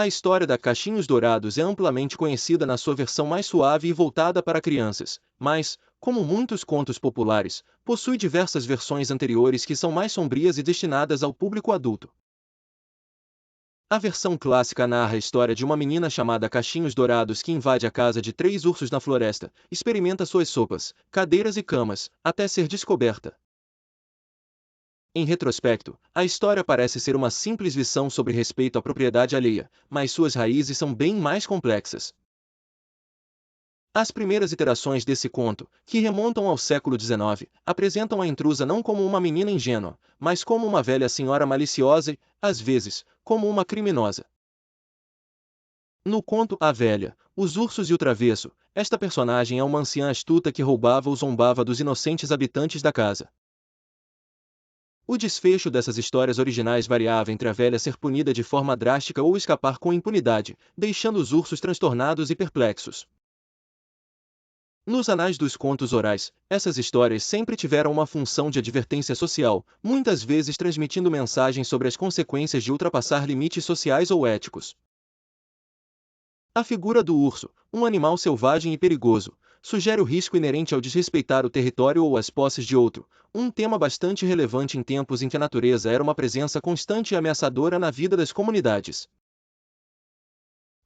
A história da Cachinhos Dourados é amplamente conhecida na sua versão mais suave e voltada para crianças, mas, como muitos contos populares, possui diversas versões anteriores que são mais sombrias e destinadas ao público adulto. A versão clássica narra a história de uma menina chamada Cachinhos Dourados que invade a casa de 3 ursos na floresta, experimenta suas sopas, cadeiras e camas, até ser descoberta. Em retrospecto, a história parece ser uma simples lição sobre respeito à propriedade alheia, mas suas raízes são bem mais complexas. As primeiras iterações desse conto, que remontam ao século XIX, apresentam a intrusa não como uma menina ingênua, mas como uma velha senhora maliciosa e, às vezes, como uma criminosa. No conto A Velha, Os Ursos e o Travesso, esta personagem é uma anciã astuta que roubava ou zombava dos inocentes habitantes da casa. O desfecho dessas histórias originais variava entre a velha ser punida de forma drástica ou escapar com impunidade, deixando os ursos transtornados e perplexos. Nos anais dos contos orais, essas histórias sempre tiveram uma função de advertência social, muitas vezes transmitindo mensagens sobre as consequências de ultrapassar limites sociais ou éticos. A figura do urso, um animal selvagem e perigoso, sugere o risco inerente ao desrespeitar o território ou as posses de outro, um tema bastante relevante em tempos em que a natureza era uma presença constante e ameaçadora na vida das comunidades.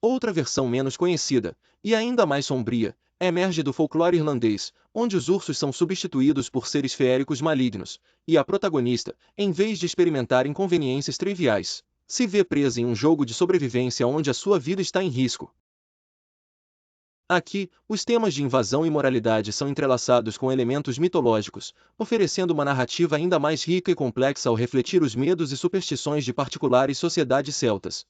Outra versão menos conhecida, e ainda mais sombria, emerge do folclore irlandês, onde os ursos são substituídos por seres feéricos malignos, e a protagonista, em vez de experimentar inconveniências triviais, se vê presa em um jogo de sobrevivência onde a sua vida está em risco. Aqui, os temas de invasão e moralidade são entrelaçados com elementos mitológicos, oferecendo uma narrativa ainda mais rica e complexa ao refletir os medos e superstições de particulares sociedades celtas.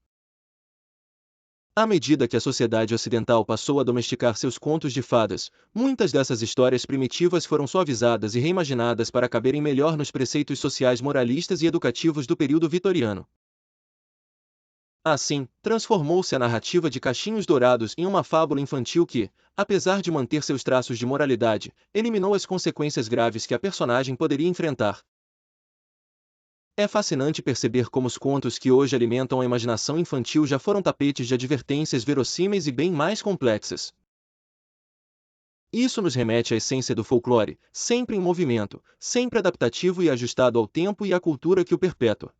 À medida que a sociedade ocidental passou a domesticar seus contos de fadas, muitas dessas histórias primitivas foram suavizadas e reimaginadas para caberem melhor nos preceitos sociais moralistas e educativos do período vitoriano. Assim, transformou-se a narrativa de Cachinhos Dourados em uma fábula infantil que, apesar de manter seus traços de moralidade, eliminou as consequências graves que a personagem poderia enfrentar. É fascinante perceber como os contos que hoje alimentam a imaginação infantil já foram tapetes de advertências verossímeis e bem mais complexas. Isso nos remete à essência do folclore, sempre em movimento, sempre adaptativo e ajustado ao tempo e à cultura que o perpetua.